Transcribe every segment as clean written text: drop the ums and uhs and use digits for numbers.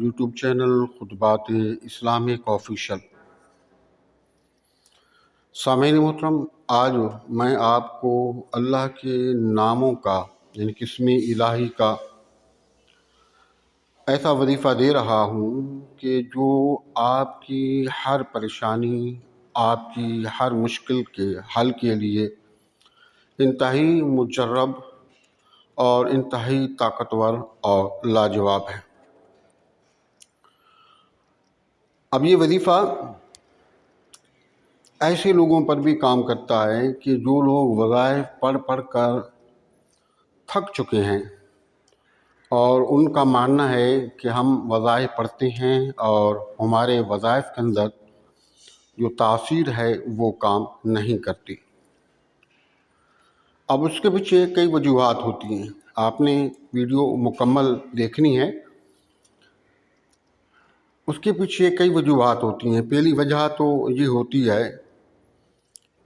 YouTube channel خطبات Islamic official. سامعین محترم، آج میں آپ کو اللہ کے ناموں کا یعنی اسم الہی کا ایسا وظیفہ دے رہا ہوں کہ جو آپ کی ہر پریشانی، آپ کی ہر مشکل کے حل کے لیے انتہائی مجرب اور انتہائی طاقتور اور لاجواب ہے۔ اب یہ وظیفہ ایسے لوگوں پر بھی کام کرتا ہے کہ جو لوگ وظائف پڑھ پڑھ کر تھک چکے ہیں اور ان کا ماننا ہے کہ ہم وظائف پڑھتے ہیں اور ہمارے وظائف کے اندر جو تاثیر ہے وہ کام نہیں کرتی۔ اب اس کے پیچھے کئی وجوہات ہوتی ہیں، آپ نے ویڈیو مکمل دیکھنی ہے۔ اس کے پیچھے کئی وجوہات ہوتی ہیں۔ پہلی وجہ تو یہ ہوتی ہے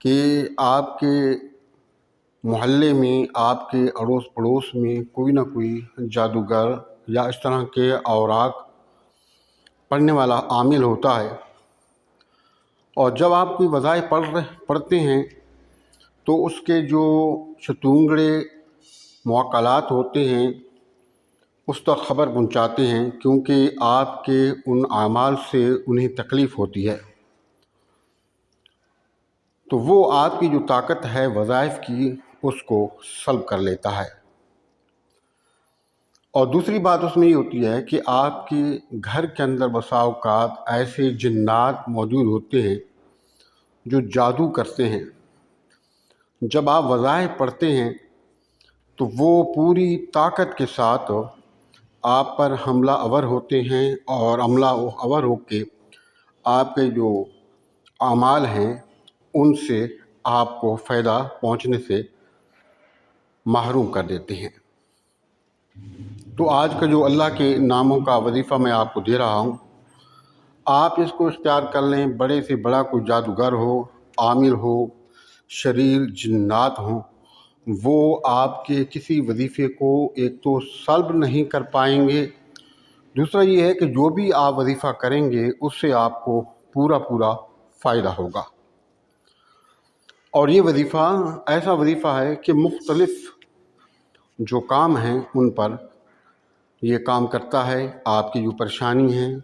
کہ آپ کے محلے میں، آپ کے اڑوس پڑوس میں کوئی نہ کوئی جادوگر یا اس طرح کے اوراق پڑھنے والا عامل ہوتا ہے، اور جب آپ کوئی وظائف پڑھتے ہیں تو اس کے جو ستونگڑے معقلات ہوتے ہیں اس تک خبر پہنچاتے ہیں، کیونکہ آپ کے ان اعمال سے انہیں تکلیف ہوتی ہے، تو وہ آپ کی جو طاقت ہے وظائف کی اس کو سلب کر لیتا ہے۔ اور دوسری بات اس میں یہ ہوتی ہے کہ آپ کے گھر کے اندر بسا اوقات ایسے جنات موجود ہوتے ہیں جو جادو کرتے ہیں۔ جب آپ وظائف پڑھتے ہیں تو وہ پوری طاقت کے ساتھ آپ پر حملہ آور ہوتے ہیں، اور حملہ آور ہو کے آپ کے جو اعمال ہیں ان سے آپ کو فائدہ پہنچنے سے محروم کر دیتے ہیں۔ تو آج کا جو اللہ کے ناموں کا وظیفہ میں آپ کو دے رہا ہوں، آپ اس کو اختیار کر لیں۔ بڑے سے بڑا کوئی جادوگر ہو، عامل ہو، شریر جنات ہوں، وہ آپ کے کسی وظیفے کو ایک تو سلب نہیں کر پائیں گے، دوسرا یہ ہے کہ جو بھی آپ وظیفہ کریں گے اس سے آپ کو پورا فائدہ ہوگا۔ اور یہ وظیفہ ایسا وظیفہ ہے کہ مختلف جو کام ہیں ان پر یہ کام کرتا ہے۔ آپ کی جو پریشانی ہیں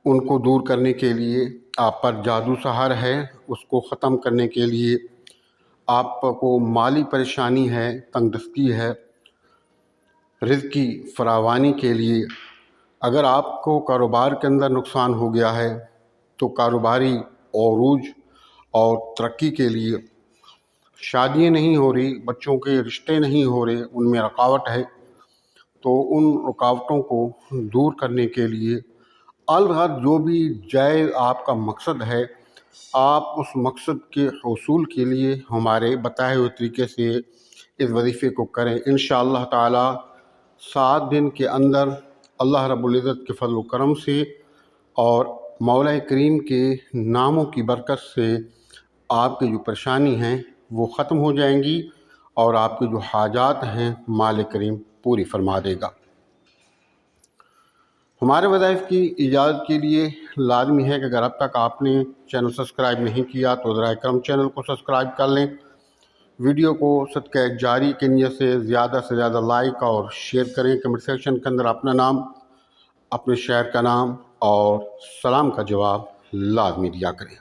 ان کو دور کرنے کے لیے، آپ پر جادو سحر ہے اس کو ختم کرنے کے لیے، آپ کو مالی پریشانی ہے، تنگ دستی ہے، رزق کی فراوانی کے لیے، اگر آپ کو کاروبار کے اندر نقصان ہو گیا ہے تو کاروباری عروج اور ترقی کے لیے، شادیاں نہیں ہو رہی، بچوں کے رشتے نہیں ہو رہے، ان میں رکاوٹ ہے، تو ان رکاوٹوں کو دور کرنے کے لیے الغرض جو بھی جائز آپ کا مقصد ہے، آپ اس مقصد کے حصول کے لیے ہمارے بتائے ہوئے طریقے سے اس وظیفے کو کریں۔ انشاءاللہ تعالی 7 دن کے اندر اللہ رب العزت کے فضل و کرم سے اور مولا کریم کے ناموں کی برکت سے آپ کی جو پریشانی ہیں وہ ختم ہو جائیں گی، اور آپ کی جو حاجات ہیں مالک کریم پوری فرما دے گا۔ ہمارے وظائف کی ایجاد کے لیے لازمی ہے کہ اگر اب تک آپ نے چینل سبسکرائب نہیں کیا تو ذرائع کرم چینل کو سبسکرائب کر لیں، ویڈیو کو صدقہ جاری کی نیت سے زیادہ لائک اور شیئر کریں، کمنٹ سیکشن کے اندر اپنا نام، اپنے شہر کا نام اور سلام کا جواب لازمی دیا کریں۔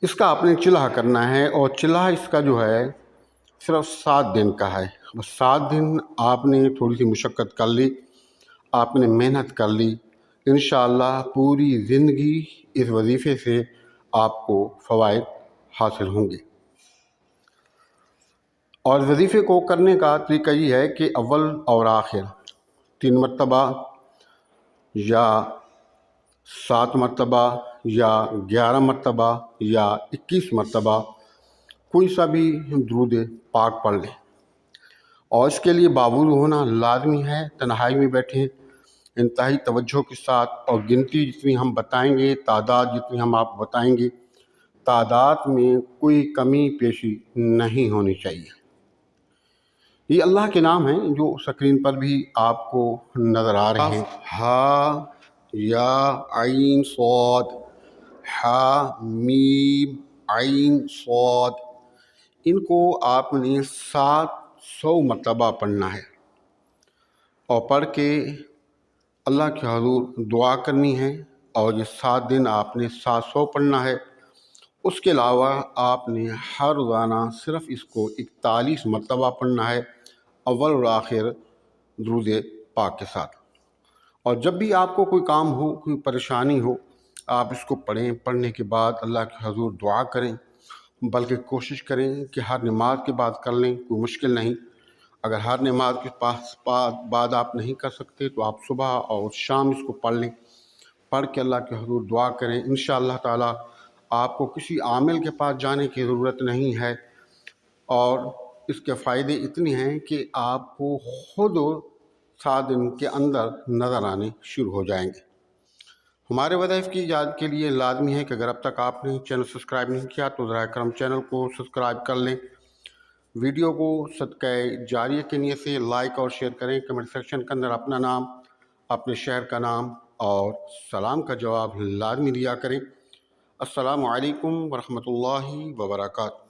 اس کا آپ نے چلہ کرنا ہے، اور چلہ اس کا جو ہے صرف 7 دن کا ہے۔ بس 7 دن آپ نے تھوڑی سی مشقت کر لی، آپ نے محنت کر لی، انشاءاللہ پوری زندگی اس وظیفے سے آپ کو فوائد حاصل ہوں گے۔ اور اس وظیفے کو کرنے کا طریقہ یہ ہے کہ اول اور آخر 3 مرتبہ یا 7 مرتبہ یا 11 مرتبہ یا 21 مرتبہ کوئی سا بھی درود پاک پڑھ لیں، اور اس کے لیے باوضو ہونا لازمی ہے۔ تنہائی میں بیٹھیں انتہائی توجہ کے ساتھ، اور گنتی جتنی ہم بتائیں گے، تعداد جتنی ہم آپ بتائیں گے، تعداد میں کوئی کمی پیشی نہیں ہونی چاہیے، یہ اللہ کے نام ہیں جو سکرین پر بھی آپ کو نظر آ رہے ہیں، ہا یا عین صاد، ہا میم عین صاد، ان کو آپ نے 700 مرتبہ پڑھنا ہے، اور پڑھ کے اللہ کے حضور دعا کرنی ہے، اور یہ 7 دن آپ نے 700 پڑھنا ہے۔ اس کے علاوہ آپ نے ہر روزانہ صرف اس کو 41 مرتبہ پڑھنا ہے، اول اور آخر درود پاک کے ساتھ۔ اور جب بھی آپ کو کوئی کام ہو، کوئی پریشانی ہو، آپ اس کو پڑھیں، پڑھنے کے بعد اللہ کے حضور دعا کریں، بلکہ کوشش کریں کہ ہر نماز کے بعد کر لیں، کوئی مشکل نہیں۔ اگر ہر نماز کے بعد آپ نہیں کر سکتے تو آپ صبح اور شام اس کو پڑھ لیں، پڑھ کے اللہ کے حضور دعا کریں۔ انشاءاللہ تعالی آپ کو کسی عامل کے پاس جانے کی ضرورت نہیں ہے، اور اس کے فائدے اتنے ہیں کہ آپ کو خود 7 دن کے اندر نظر آنے شروع ہو جائیں گے۔ ہمارے وظائف کی ایجاد کے لیے لازمی ہے کہ اگر اب تک آپ نے چینل سبسکرائب نہیں کیا تو ذرا کرم چینل کو سبسکرائب کر لیں، ویڈیو کو صدقہ جاریہ کے نیت سے لائک اور شیئر کریں، کمنٹ سیکشن کے اندر اپنا نام، اپنے شہر کا نام اور سلام کا جواب لازمی دیا کریں۔ السلام علیکم ورحمۃ اللہ وبرکاتہ۔